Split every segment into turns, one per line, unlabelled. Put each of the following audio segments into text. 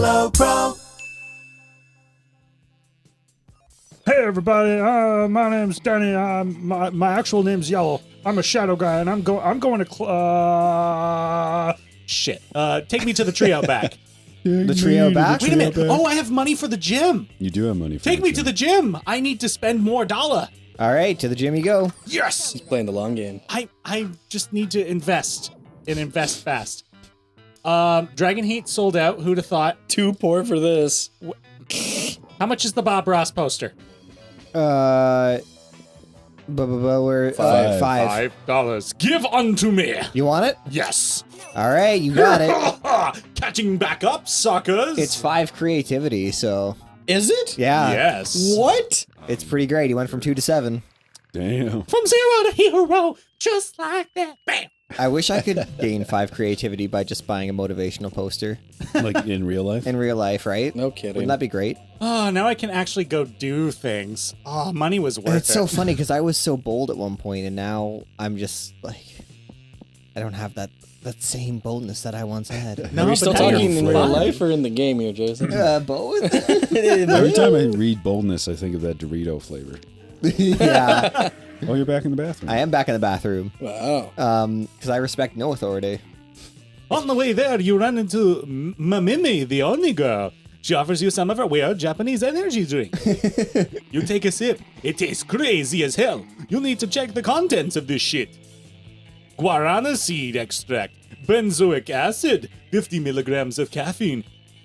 Yellow Pro.
Hey everybody, my name's Danny. My actual name's Yellow. I'm a shadow guy, and I'm going to shit. Take me to the tree out back.
The tree out back?
Wait a minute. Oh, I have money for the gym.
You do have money for
Take me to the gym. I need to spend more dollar.
All right, to the gym you go.
Yes.
He's playing the long game.
I just need to invest and invest fast. Dragon Heat sold out. Who'd have thought?
Too poor for this.
How much is the Bob Ross poster?
We're $5.
$5. Give unto me.
You want it?
Yes.
All right, you got it.
Catching back up, suckers.
It's 5 creativity, so
Is it?
yeah.
Yes.
What?
It's pretty great. He went from 2 to 7.
Damn.
From 0 to hero, just like that. Bam.
I wish I could gain 5 creativity by just buying a motivational poster
Like in real life?
in real life, right?
No kidding.
Wouldn't that be great?
Oh, now I can actually go do things. Oh, money was worth
It's
it.
so funny because I was so bold at one point, and now I'm just like, I don't have that same boldness that I once had.
No,
Are we
but
still
now you're
talking in real
fun.
life or in the game here, Jason?
Both?
Every time I read boldness, I think of that Dorito flavor.
Yeah.
Oh, you're back in the bathroom.
I am back in the bathroom.
Wow.
Because I respect no authority.
On the way there, you run into Mamimi, the only girl. She offers you some of her weird Japanese energy drink. You take a sip. It tastes crazy as hell. You'll need to check the contents of this shit. Guarana seed extract, benzoic acid, 50 milligrams of caffeine.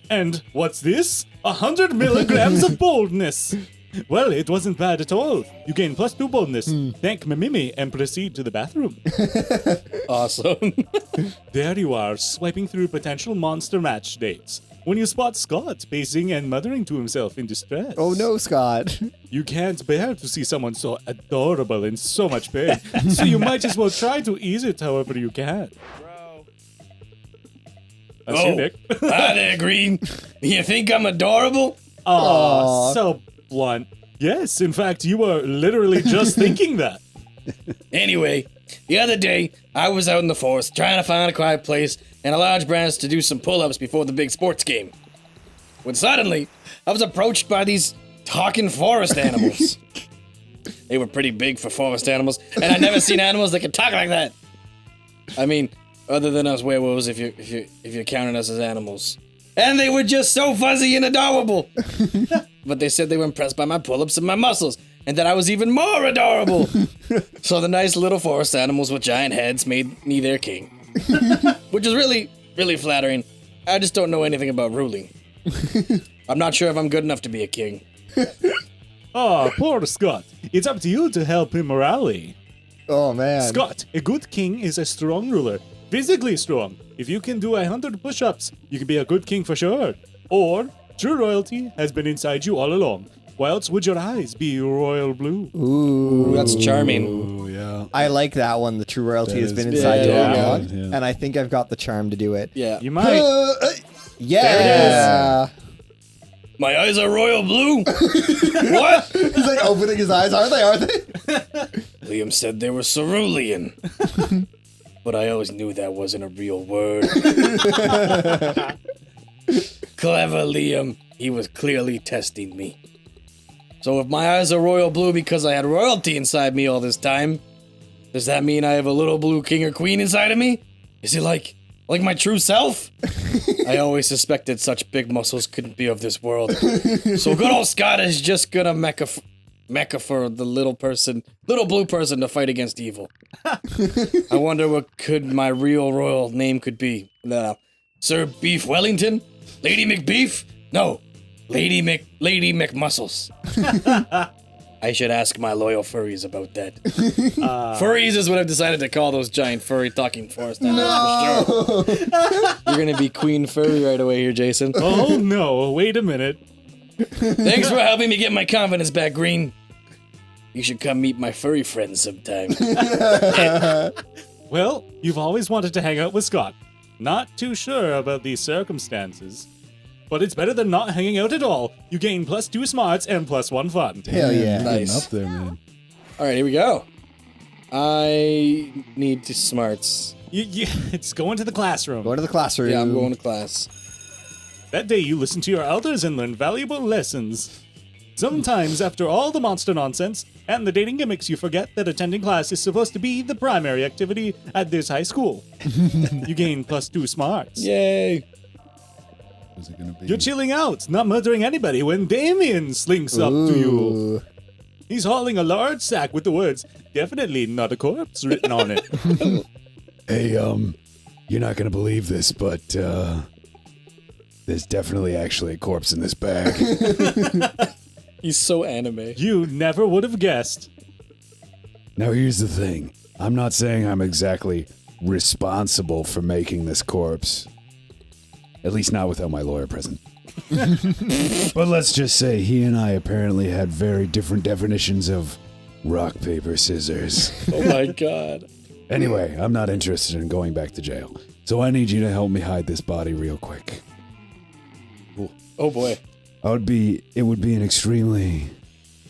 And what's this? 100 milligrams of boldness. Well, it wasn't bad at all. You gain +2 boldness. Thank Mamimi and proceed to the bathroom.
Awesome.
There you are, swiping through potential monster match dates. When you spot Scott pacing and muttering to himself in distress.
Oh no, Scott.
You can't bear to see someone so adorable in so much pain, so you might as well try to ease it however you can. That's you, Nick.
Hi there, Green. You think I'm adorable?
Aw, so blunt. Yes, in fact, you were literally just thinking that.
Anyway, the other day, I was out in the forest trying to find a quiet place and a large branch to do some pull-ups before the big sports game. When suddenly, I was approached by these talking forest animals. They were pretty big for forest animals, and I'd never seen animals that could talk like that. I mean, other than us werewolves, if you're counting us as animals. And they were just so fuzzy and adorable. But they said they were impressed by my pull-ups and my muscles, and that I was even more adorable. So the nice little forest animals with giant heads made me their king. Which is really, really flattering. I just don't know anything about ruling. I'm not sure if I'm good enough to be a king.
Oh, poor Scott. It's up to you to help him rally.
Oh man.
Scott, a good king is a strong ruler. Physically strong. If you can do 100 push-ups, you can be a good king for sure. Or, true royalty has been inside you all along. Why else would your eyes be royal blue?
Ooh.
That's charming.
Oh, yeah.
I like that one. The true royalty
That
has
is
been
good.
inside you all
Yeah.
along.
Yeah.
And I think I've got the charm to do it.
Yeah.
You might.
Yeah.
My eyes are royal blue. What?
He's like opening his eyes. Are they?
Liam said they were cerulean. But I always knew that wasn't a real word. Clever Liam. He was clearly testing me. So if my eyes are royal blue because I had royalty inside me all this time, does that mean I have a little blue king or queen inside of me? Is it like my true self? I always suspected such big muscles couldn't be of this world. So good old Scott is just gonna mecha for the little blue person to fight against evil. I wonder what could my real royal name could be. Sir Beef Wellington? Lady McBeef? No, Lady McMuscles. I should ask my loyal furries about that. Furries is what I've decided to call those giant furry talking forest animals for sure. You're gonna be Queen Furry right away here, Jason.
Oh no, wait a minute.
Thanks for helping me get my confidence back, Green. You should come meet my furry friends sometime.
Well, you've always wanted to hang out with Scott. Not too sure about these circumstances. But it's better than not hanging out at all. You gain +2 smarts and +1 fun.
Hell yeah.
You're getting
Nice.
up there, man.
All right, here we go. I need to smarts.
It's going to the classroom.
Going to the classroom.
Yeah, I'm going to class.
That day you listened to your elders and learned valuable lessons. Sometimes, after all the monster nonsense and the dating gimmicks, you forget that attending class is supposed to be the primary activity at this high school. You gain +2 smarts.
Yay.
Is it gonna be?
You're chilling out, not murdering anybody when Damien slinks up to you.
Ooh.
He's hauling a large sack with the words, "Definitely not a corpse," written on it.
Hey, you're not gonna believe this, but there's definitely actually a corpse in this bag.
He's so anime.
You never would have guessed.
Now here's the thing. I'm not saying I'm exactly responsible for making this corpse. At least not without my lawyer present. But let's just say he and I apparently had very different definitions of rock, paper, scissors.
Oh my god.
Anyway, I'm not interested in going back to jail. So I need you to help me hide this body real quick.
Oh boy.
It would be an extremely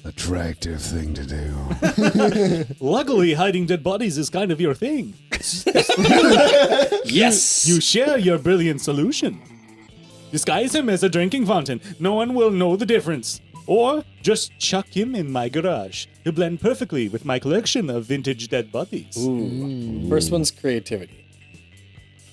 attractive thing to do.
Luckily, hiding dead bodies is kind of your thing.
Yes.
You share your brilliant solution. Disguise him as a drinking fountain. No one will know the difference. Or just chuck him in my garage. He'll blend perfectly with my collection of vintage dead bodies.
Ooh. First one's creativity.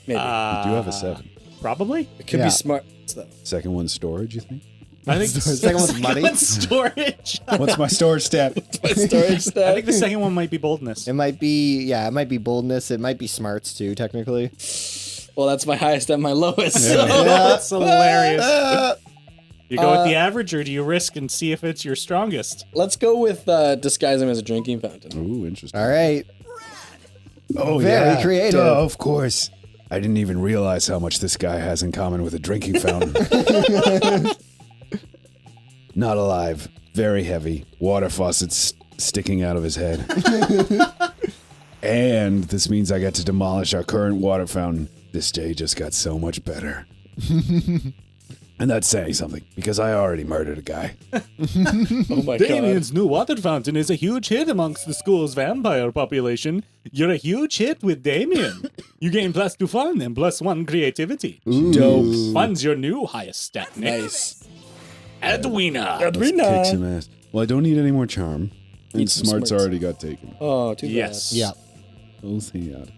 Maybe.
You do have a 7.
Probably.
It could
yeah.
be smart though.
Second one's storage, you think?
I think
The second one's money.
storage.
What's my storage stat?
My storage
I
stack.
think the second one might be boldness.
It might be boldness. It might be smarts too, technically.
Well, that's my highest and my lowest. So.
That's hilarious. You go with the average, or do you risk and see if it's your strongest?
Let's go with disguise him as a drinking fountain.
Ooh, interesting.
All right.
Oh,
Very creative.
Duh, of course. I didn't even realize how much this guy has in common with a drinking fountain. Not alive. Very heavy. Water faucets sticking out of his head. And this means I get to demolish our current water fountain. This day just got so much better. And that's saying something, because I already murdered a guy.
Oh my god.
Damien's new water fountain is a huge hit amongst the school's vampire population. You're a huge hit with Damien. You gain +2 fun and +1 creativity.
Dope.
Fun's your new highest stat. Nick.
Nice.
Edwina.
Kick some ass. Well, I don't need any more charm. And
Need some
smarts
smarts.
already got taken.
Oh, too bad.
Yes.
Yeah.
Oh, thank.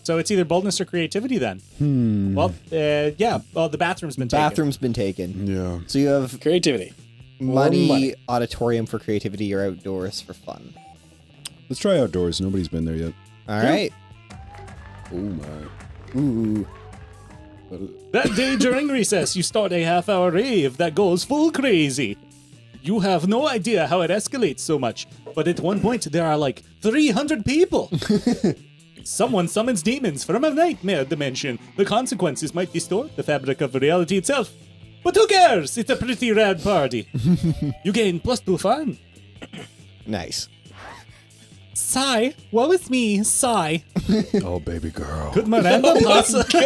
So it's either boldness or creativity then. Well, yeah. Well, the bathroom's been taken.
Bathroom's been taken.
Yeah.
So you have
Creativity.
money,
money.
auditorium for creativity, or outdoors for fun.
Let's try outdoors. Nobody's been there yet.
All right.
Oh, my.
Ooh.
That day during recess, you start a half-hour rave that goes full crazy. You have no idea how it escalates so much, but at one point there are like 300 people. Someone summons demons from a nightmare dimension. The consequences might distort the fabric of reality itself. But who cares? It's a pretty rad party. You gain +2 fun.
Nice.
Sigh. Woe is me. Sigh.
Oh, baby girl.
Could Miranda possibly...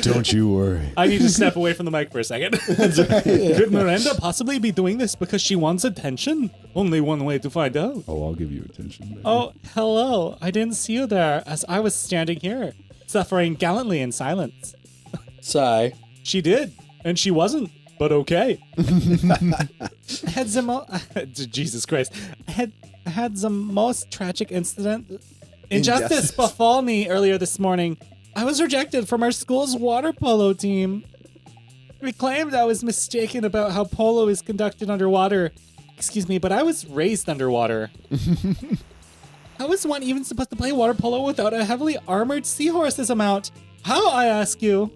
Don't you worry.
I need to step away from the mic for a second. Could Miranda possibly be doing this because she wants attention? Only one way to find out.
Oh, I'll give you attention. Baby.
Oh, hello. I didn't see you there as I was standing here, suffering gallantly in silence.
Sigh.
She did, and she wasn't, but okay. I had some... Jesus Christ. I had the most tragic injustice befall me earlier this morning. I was rejected from our school's water polo team. We claimed I was mistaken about how polo is conducted underwater. Excuse me, but I was raised underwater. How is one even supposed to play water polo without a heavily armored seahorse as a mount? How, I ask you?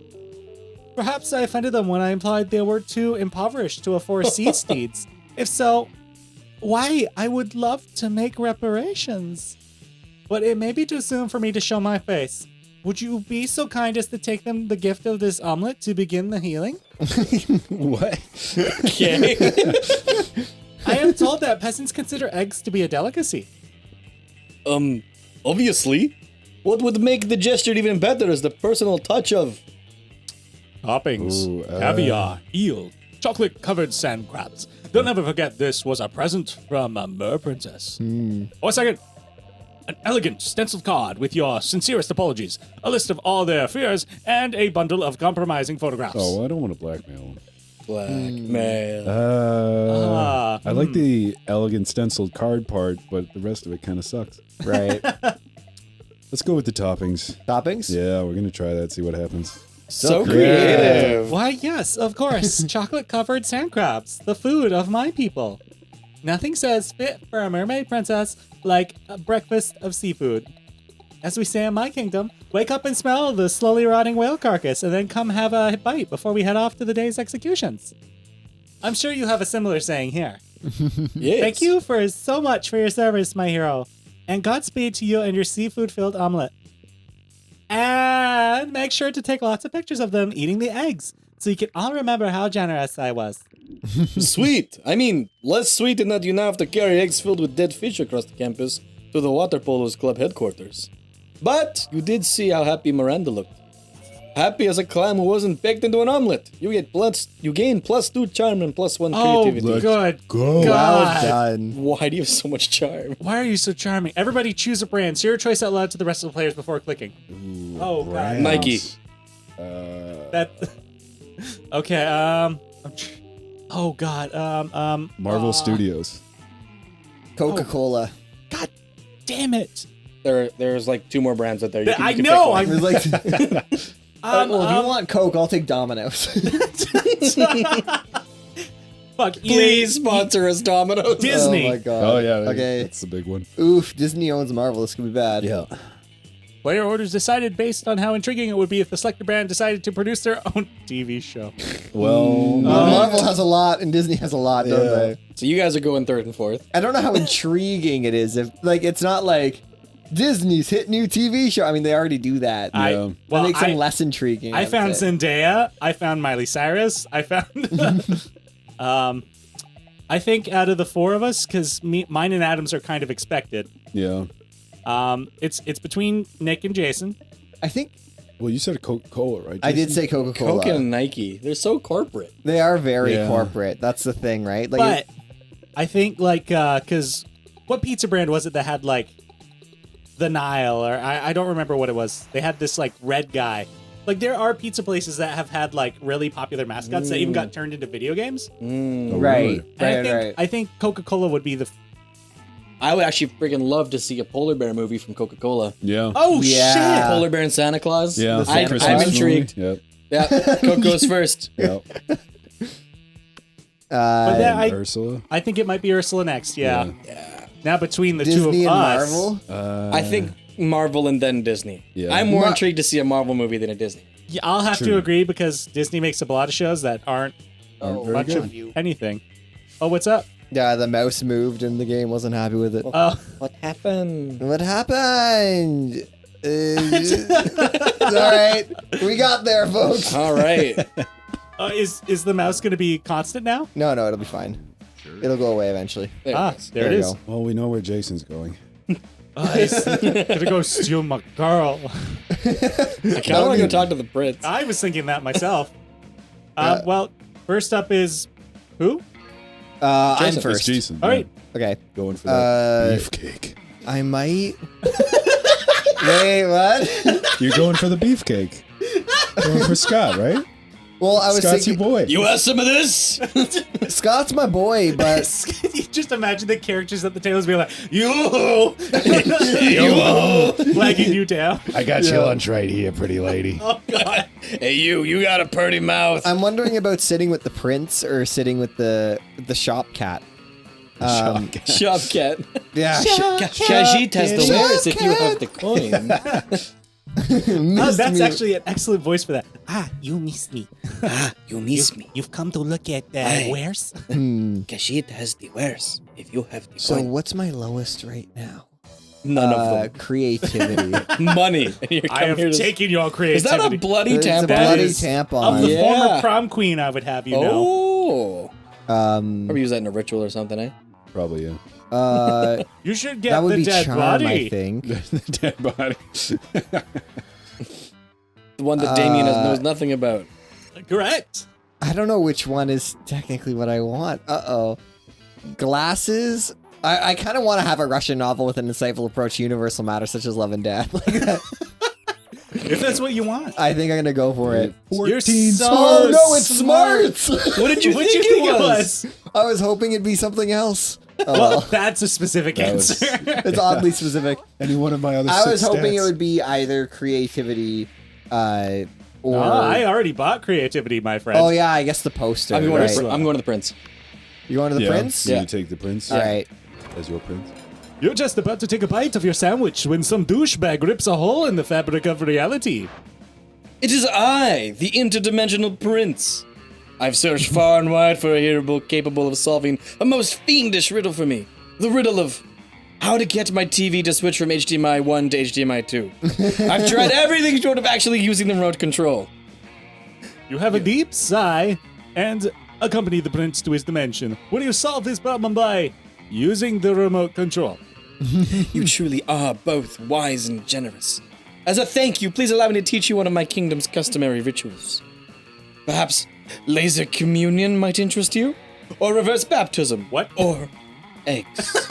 Perhaps I offended them when I implied they were too impoverished to afford sea steeds. If so, why? I would love to make reparations. But it may be too soon for me to show my face. Would you be so kind as to take them the gift of this omelet to begin the healing?
What?
Okay.
I am told that peasants consider eggs to be a delicacy.
Obviously. What would make the gesture even better is the personal touch of...
Toppings,
Ooh,
caviar, eel, chocolate-covered sand crabs. They'll never forget this was a present from a mer princess. Oh, a second. An elegant stenciled card with your sincerest apologies, a list of all their fears, and a bundle of compromising photographs.
Oh, I don't want to blackmail him.
Blackmail.
I like the elegant stenciled card part, but the rest of it kind of sucks.
Right.
Let's go with the toppings.
Toppings?
Yeah, we're gonna try that. See what happens.
So creative.
Why, yes, of course. Chocolate-covered sand crabs, the food of my people. Nothing says fit for a mermaid princess like a breakfast of seafood. As we say in my kingdom, wake up and smell the slowly rotting whale carcass and then come have a bite before we head off to the day's executions. I'm sure you have a similar saying here.
Yes.
Thank you for so much for your service, my hero. And Godspeed to you and your seafood-filled omelet. And make sure to take lots of pictures of them eating the eggs so you can all remember how generous I was.
Sweet. I mean, less sweet in that you now have to carry eggs filled with dead fish across the campus to the Water Polo's club headquarters. But you did see how happy Miranda looked. Happy as a clam who wasn't baked into an omelet. You gain +2 charm and +1 creativity.
Oh, good.
Go.
God.
Well done.
Why do you have so much charm?
Why are you so charming? Everybody choose a brand. Say your choice out loud to the rest of the players before clicking. Oh, God.
Brands.
Nike.
That. Okay. Oh God.
Marvel Studios.
Coca-Cola.
God damn it.
There's like 2 more brands out there. You
I
can
know.
pick one.
There's like, well, if you want Coke, I'll take Domino's.
Fuck.
Please sponsor us, Domino's.
Disney.
Oh my god.
Oh yeah.
Okay.
That's the big one.
Oof, Disney owns Marvel. This could be bad.
Yeah.
Player orders decided based on how intriguing it would be if the selected brand decided to produce their own TV show.
Well,
Marvel has a lot and Disney has a lot, don't they?
So you guys are going 3rd and 4th.
I don't know how intriguing it is. If like it's not like Disney's hit new TV show. I mean, they already do that.
Yeah.
That makes them less intriguing.
I
would
found
say.
Zendaya. I found Miley Cyrus. I found. I think out of the 4 of us, because mine and Adam's are kind of expected.
yeah.
It's between Nick and Jason.
I think
Well, you said Coca-Cola, right?
I did
Jason?
say Coca-Cola.
Coke and Nike. They're so corporate.
They are very
Yeah.
corporate. That's the thing, right? Like,
But I think like because what pizza brand was it that had like the Nile or I don't remember what it was. They had this like red guy. Like there are pizza places that have had like really popular mascots that even got turned into video games.
Oh,
right,
really?
And I think Coca-Cola would be the.
I would actually freaking love to see a polar bear movie from Coca-Cola.
Yeah.
Oh
Yeah.
Polar bear and Santa Claus.
Yeah.
The Santa
I'm
Claus
intrigued.
Yep.
Yeah, Coke goes first.
Yep.
But
Uh,
that,
Ursula.
I think it might be Ursula next. Yeah. Now between the two
Disney
of
and
us,
Marvel.
I think Marvel and then Disney.
Yeah.
I'm more intrigued to see a Marvel movie than a Disney.
yeah, I'll have to
True.
agree because Disney makes up a lot of shows that aren't
very
much
good.
of anything. Oh, what's up?
Yeah, the mouse moved and the game wasn't happy with it.
Oh.
What happened?
What happened? All right, we got there, folks.
All right.
Is the mouse going to be constant now?
No, it'll be fine. It'll go away eventually.
There
Ah,
it is.
there it
you
is.
go.
Well, we know where Jason's going.
He's gonna go steal my girl.
I kind of want to go talk to the Brits.
I was thinking that myself. Well, first up is who?
I'm
Jason.
It's
first.
Jason.
All right.
Okay.
Going for that
Uh,
beefcake.
I might. Wait, what?
You're going for the beefcake. Going for Scott, right?
Well, I was
Scott's your
thinking
boy.
You want some of this?
Scott's my boy, but
You just imagine the characters at the tables being like, you, flagging you down.
I got your lunch right here, pretty lady.
Oh God.
Hey, you got a pretty mouth.
I'm wondering about sitting with the prince or sitting with the shop cat.
Shop cat.
Yeah.
Kajit has the wares if you have the coin.
Oh, that's actually an excellent voice for that. You missed me.
You miss me.
You've come to look at
Aye.
wares.
Kajit has the wares if you have the
So
coin.
what's my lowest right now?
None of
Creativity.
them. Money. And you
I
come
have
here to-
taken your
Is
creativity.
that a bloody
It's a
tampon?
bloody
is-
tampon.
of the
Yeah.
former prom queen, I would have you know.
Oh.
Um,
Probably use that in a ritual or something, eh?
Probably, yeah.
You should get
that would
the
be
dead
charm,
body.
I think.
The dead body.
The one that Damien knows nothing about.
Correct.
I don't know which one is technically what I want. Uh-oh. Glasses? I kind of want to have a Russian novel with an insightful approach to universal matters such as love and death.
If that's what you want.
I think I'm gonna go for it.
You're
14
so
Oh no, it's
smart.
smart.
What did you
What'd
think
you think
it was?
I was hoping it'd be something else. Oh,
Well,
well.
that's a specific
That was-
answer.
It's oddly specific.
Any one of my other
I
six
was hoping it
stats.
would be either creativity, or.
I already bought creativity, my friend.
Oh yeah, I guess the poster.
I'm going,
right.
I'm going to the prince.
You going to the
Yeah.
prince?
You take the prince
All right.
as your prince.
You're just about to take a bite of your sandwich when some douchebag rips a hole in the fabric of reality.
It is I, the interdimensional prince. I've searched far and wide for a hero capable of solving a most fiendish riddle for me. The riddle of how to get my TV to switch from HDMI 1 to HDMI 2. I've tried everything short of actually using the remote control.
You have a deep sigh and accompany the prince to his dimension, where you solve this problem by using the remote control.
You truly are both wise and generous. As a thank you, please allow me to teach you one of my kingdom's customary rituals. Perhaps laser communion might interest you? Or reverse baptism?
What?
Or eggs?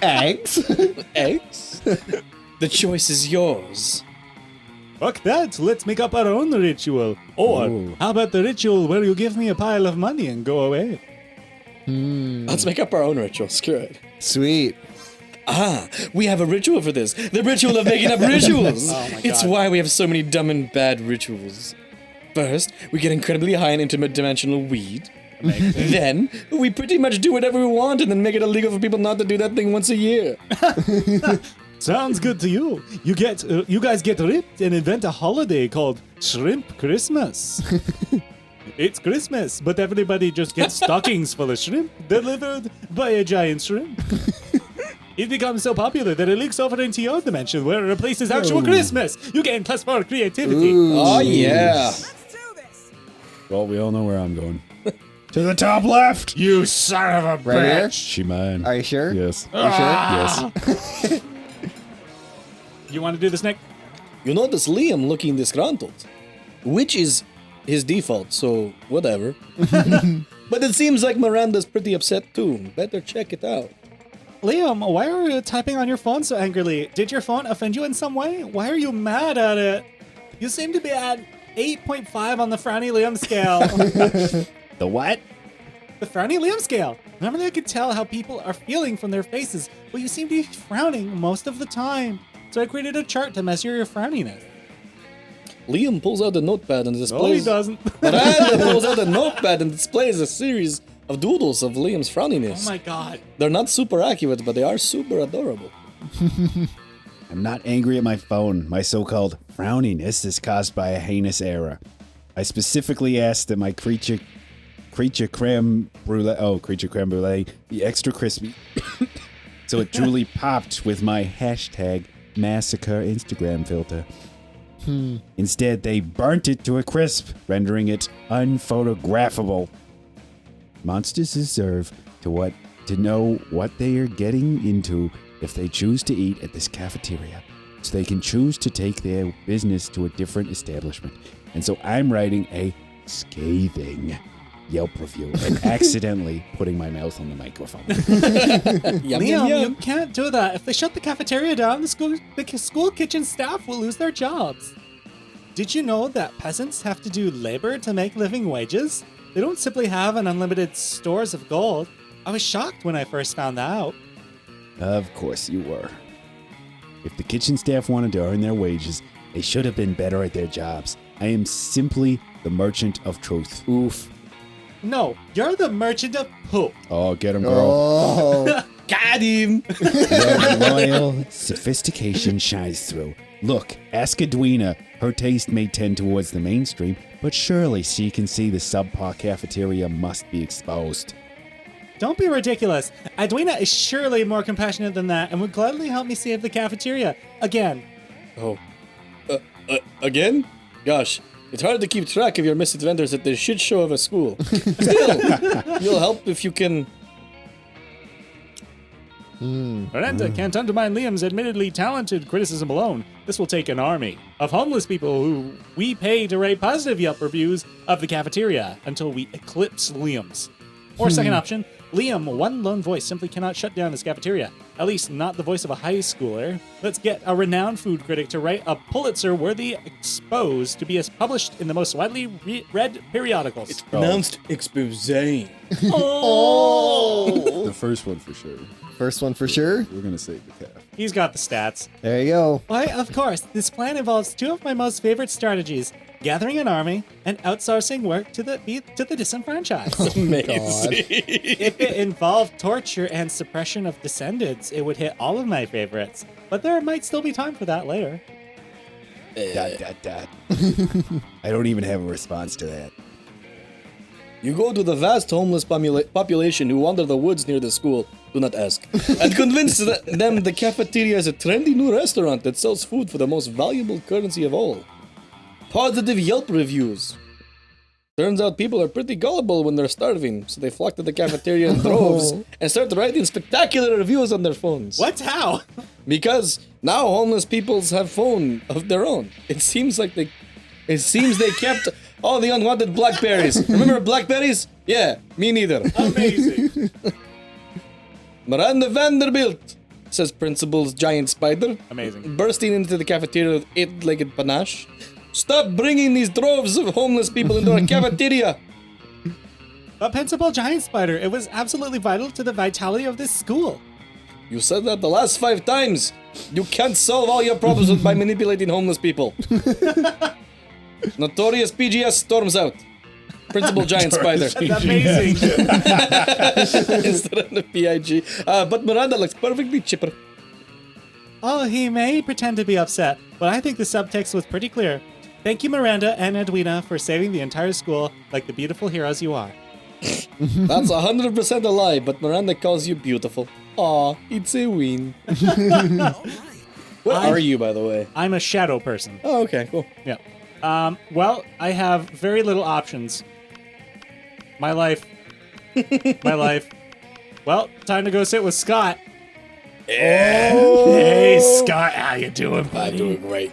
Eggs.
Eggs? The choice is yours.
Fuck that, let's make up our own ritual. Or,
Ooh.
how about the ritual where you give me a pile of money and go away?
Let's make up our own ritual. Screw it.
Sweet.
Ah, we have a ritual for this. The ritual of making up rituals.
Oh my
It's
God.
why we have so many dumb and bad rituals. First, we get incredibly high in interdimensional weed. Then, we pretty much do whatever we want and then make it illegal for people not to do that thing once a year.
Sounds good to you. You guys get ripped and invent a holiday called Shrimp Christmas. It's Christmas, but everybody just gets stockings full of shrimp delivered by a giant shrimp. It becomes so popular that it leaks over into your dimension where it replaces actual Christmas. You gain +4 creativity.
Oh, yeah.
Well, we all know where I'm going. To the top left.
You son of a
Right here?
bitch.
She mine.
Are you sure?
Yes.
Are you sure?
Yes.
You want to do this, Nick?
You notice Liam looking disgruntled, which is his default, so whatever. But it seems like Miranda's pretty upset too. Better check it out.
Liam, why are you typing on your phone so angrily? Did your phone offend you in some way? Why are you mad at it? You seem to be at 8.5 on the Frowny Liam scale.
The what?
The Frowny Liam scale. Normally I could tell how people are feeling from their faces, but you seem to be frowning most of the time. So I created a chart to measure your frowniness.
Liam pulls out a notepad and
No, he
displays.
doesn't.
Miranda pulls out a notepad and displays a series of doodles of Liam's frowniness.
Oh my god.
They're not super accurate, but they are super adorable.
I'm not angry at my phone. My so-called frowniness is caused by a heinous error. I specifically asked that my creature creme brulee be extra crispy, so it truly popped with my hashtag massacre Instagram filter. Instead, they burnt it to a crisp, rendering it unphotographable. Monsters deserve to know what they are getting into if they choose to eat at this cafeteria, so they can choose to take their business to a different establishment. And so I'm writing a scathing Yelp review and accidentally putting my mouth on the microphone.
Yum,
Liam,
yum, yum.
you can't do that. If they shut the cafeteria down, the school kitchen staff will lose their jobs. Did you know that peasants have to do labor to make living wages? They don't simply have an unlimited stores of gold. I was shocked when I first found that out.
Of course you were. If the kitchen staff wanted to earn their wages, they should have been better at their jobs. I am simply the merchant of truth.
Oof.
No, you're the merchant of poop.
Oh, get him, girl.
Oh.
Got him!
Your royal sophistication shines through. Look, ask Edwina. Her taste may tend towards the mainstream, but surely she can see the subpar cafeteria must be exposed.
Don't be ridiculous. Edwina is surely more compassionate than that and would gladly help me save the cafeteria. Again.
Oh. Again? Gosh, it's hard to keep track of your misadventures at this shit show of a school. Still, you'll help if you can.
Miranda can't undermine Liam's admittedly talented criticism alone. This will take an army of homeless people who we pay to write positive Yelp reviews of the cafeteria until we eclipse Liam's. Or second option, Liam, one lone voice simply cannot shut down this cafeteria. At least not the voice of a high schooler. Let's get a renowned food critic to write a Pulitzer-worthy expose to be published in the most widely read periodicals.
It's pronounced exposé.
Oh!
The first one for sure.
First one for sure.
We're gonna save the calf.
He's got the stats.
There you go.
Why, of course, this plan involves two of my most favorite strategies. Gathering an army and outsourcing work to the disenfranchised.
Amazing.
If it involved torture and suppression of descendants, it would hit all of my favorites. But there might still be time for that later.
I don't even have a response to that.
You go to the vast homeless population who wander the woods near the school. Do not ask. And convince them the cafeteria is a trendy new restaurant that sells food for the most valuable currency of all. Positive Yelp reviews. Turns out people are pretty gullible when they're starving, so they flock to the cafeteria in droves and start writing spectacular reviews on their phones.
What? How?
Because now homeless peoples have phone of their own. It seems they kept all the unwanted blackberries. Remember blackberries? Yeah, me neither.
Amazing.
Miranda Vanderbilt, says Principal's giant spider.
Amazing.
Bursting into the cafeteria with eight-legged panache. Stop bringing these droves of homeless people into our cafeteria.
But Principal Giant Spider, it was absolutely vital to the vitality of this school.
You said that the last 5 times. You can't solve all your problems by manipulating homeless people. Notorious PGS storms out. Principal Giant Spider.
That's amazing.
Instead of the PIG. But Miranda looks perfectly chipper.
Oh, he may pretend to be upset, but I think the subtext was pretty clear. Thank you, Miranda and Edwina, for saving the entire school like the beautiful heroes you are.
That's 100% a lie, but Miranda calls you beautiful. Aw, it's a win. What are you, by the way?
I'm a shadow person.
Oh, okay, cool.
Yeah. Well, I have very little options. My life. My life. Well, time to go sit with Scott.
Yeah.
Hey, Scott, how you doing, buddy?
I'm doing great.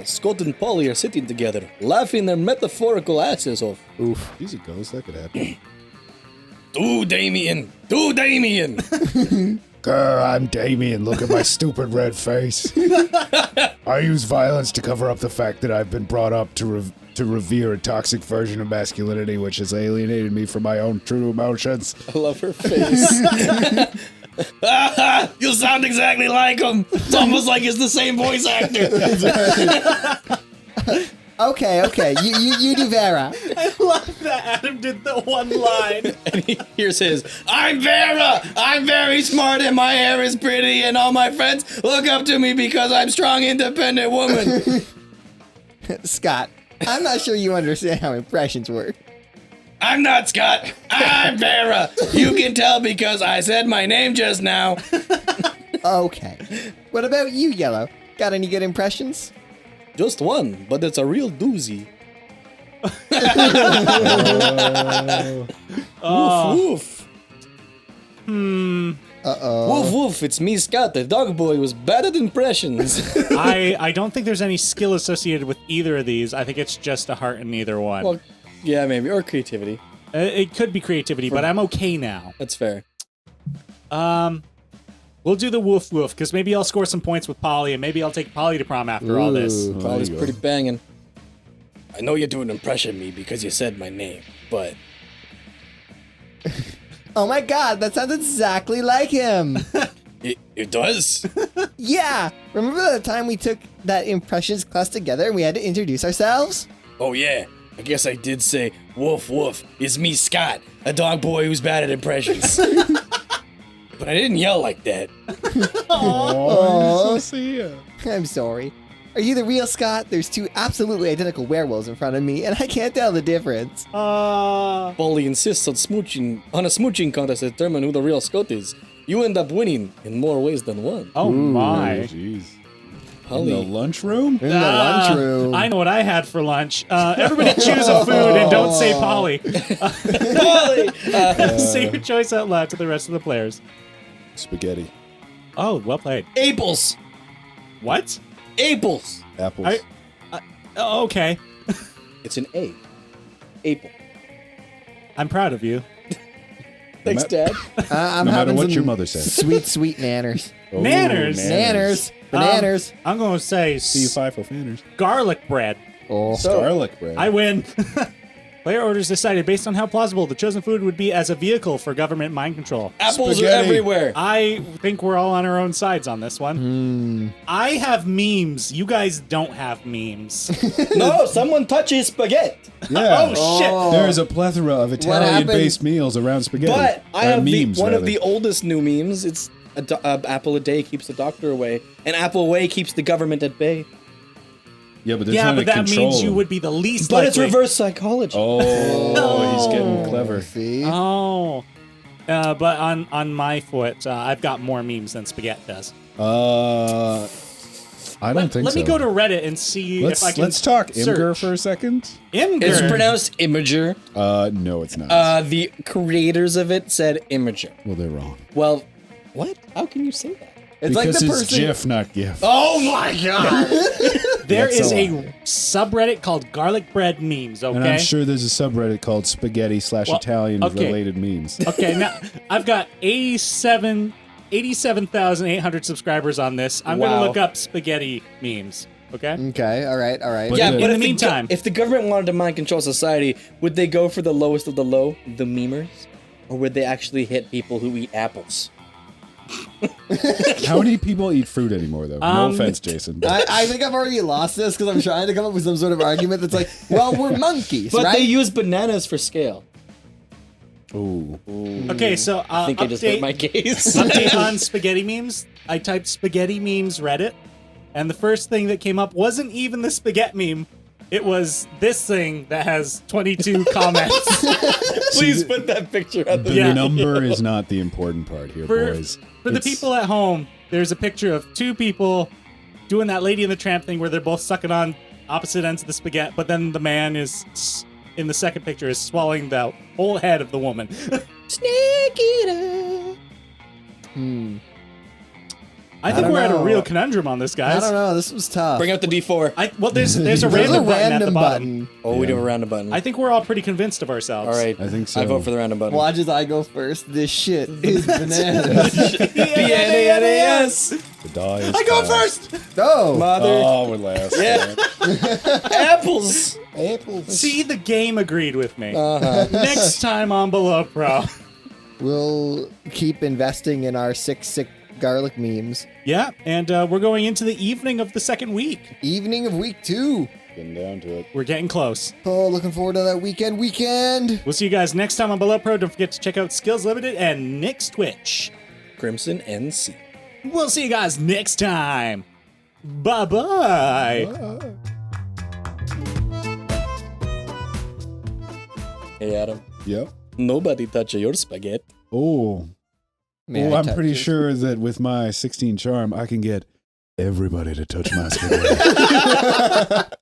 Scott and Polly are sitting together, laughing their metaphorical asses off.
Oof. Easy goes. That could happen.
Do Damien! Do Damien!
Grr, I'm Damien. Look at my stupid red face. I use violence to cover up the fact that I've been brought up to revere a toxic version of masculinity, which has alienated me from my own true emotions.
I love her face. You sound exactly like him. It's almost like it's the same voice actor.
Okay. You do Vera.
I love that Adam did the one line.
And here's his. I'm Vera. I'm very smart and my hair is pretty and all my friends look up to me because I'm strong, independent woman.
Scott, I'm not sure you understand how impressions work.
I'm not Scott. I'm Vera. You can tell because I said my name just now.
Okay. What about you, Yellow? Got any good impressions?
Just one, but it's a real doozy. Woof, woof.
Uh-oh.
Woof, woof. It's me, Scott, the dog boy who's bad at impressions.
I don't think there's any skill associated with either of these. I think it's just a heart in either one.
Well, yeah, maybe. Or creativity.
It could be creativity, but I'm okay now.
That's fair.
We'll do the woof woof, because maybe I'll score some points with Polly, and maybe I'll take Polly to prom after all this.
Ooh.
Polly's
you go.
pretty banging. I know you do an impression of me because you said my name, but...
Oh my god, that sounds exactly like him.
It does?
Yeah. Remember the time we took that impressions class together and we had to introduce ourselves?
Oh, yeah. I guess I did say, woof, woof, it's me, Scott, a dog boy who's bad at impressions. But I didn't yell like that.
Oh,
See ya.
I'm sorry. Are you the real Scott? There's 2 absolutely identical werewolves in front of me, and I can't tell the difference.
Polly insists on a smooching contest to determine who the real Scott is. You end up winning in more ways than one.
Oh my.
Jeez. In
Polly.
the lunchroom?
In the lunchroom.
I know what I had for lunch. Everybody choose a food and don't say Polly.
Polly!
Say your choice out loud to the rest of the players.
Spaghetti.
Oh, well played.
Apples!
What?
Apples!
Apples.
Oh, okay.
It's an A. Apple.
I'm proud of you.
Thanks, Dad.
I'm
No matter
having
what
some
your mother says.
sweet nanners.
Oh,
Nanners.
Nanners. Bananas.
I'm going to say
C5 for Fanners.
garlic bread.
Oh.
Garlic bread.
I win. Player orders decided based on how plausible the chosen food would be as a vehicle for government mind control.
Apples
Spaghetti.
are everywhere.
I think we're all on our own sides on this one. I have memes. You guys don't have memes.
No, someone touches spaghetti.
yeah.
Oh, shit.
There is a plethora of Italian-based meals around spaghetti.
But I have
memes,
one of
rather.
the oldest new memes. It's apple a day keeps the doctor away, and apple away keeps the government at bay.
Yeah, but they're
Yeah,
trying
but
to
that
control
means you
them.
would be the least
But
likely.
it's reverse psychology.
Oh, he's getting clever.
See?
Oh. But on my foot, I've got more memes than spaghetti does.
I don't think so.
Let me go to Reddit and see if I can
Let's talk Imgur
search.
for a second.
Imgur.
It's pronounced Imager.
No, it's not.
The creators of it said Imager.
Well, they're wrong.
Well, what? How can you say that?
It's
Because
like the
it's
person.
GIF, not GIF.
Oh my god!
There
That's
is
a
a
lie.
subreddit called Garlic Bread Memes, okay?
And I'm sure there's a subreddit called spaghetti/Italian
okay.
related memes.
Okay, now I've got 87,800 subscribers on this. I'm going
Wow.
to look up spaghetti memes, okay?
Okay, all right.
But
Yeah,
the-
but
In
if
the meantime-
if the government wanted to mind control society, would they go for the lowest of the low, the memers, or would they actually hit people who eat apples?
How many people eat fruit anymore, though? No offense, Jason.
I think I've already lost this because I'm trying to come up with some sort of argument that's like, well, we're monkeys,
But
right?
they use bananas for scale.
Ooh.
Okay, so
I think I just hit
update,
my case.
update on spaghetti memes. I typed spaghetti memes Reddit, and the first thing that came up wasn't even the spaghetti meme. It was this thing that has 22 comments.
Please put that picture on
The
Yeah.
number is not the important part here, boys.
For the
It's-
people at home, there's a picture of two people doing that Lady and the Tramp thing where they're both sucking on opposite ends of the spaghetti, but then the man is, in the second picture, is swallowing the whole head of the woman.
Snake eater.
I think
don't
we're at a
know.
real conundrum on this,
I
guys.
don't know. This was tough.
Bring out the D4.
Well, there's a
There's
random
a
button at the
random
bottom.
button.
Oh, we do a random button.
I think we're all pretty convinced of ourselves.
All right.
I think so.
I vote for the random button.
Watch as I go first. This shit is bananas.
B-N-A-N-A-S.
The die is
I go
cast.
first!
No.
Mother.
Oh, we're last.
Yeah. Apples.
See, the game agreed with me.
Uh-huh.
Next time on Below Pro.
We'll keep investing in our sick garlic memes.
Yeah, and we're going into the evening of the second week.
Evening of week 2.
Getting down to it.
We're getting close.
Oh, looking forward to that weekend.
We'll see you guys next time on Below Pro. Don't forget to check out Skills Limited and Nick's Twitch.
CrimsonNC.
We'll see you guys next time. Bye-bye.
Hey, Adam.
Yep.
Nobody touch your spaghetti.
Oh.
May
Oh,
I
I'm
touch
pretty
yours?
sure that with my 16 charm, I can get everybody to touch my spaghetti.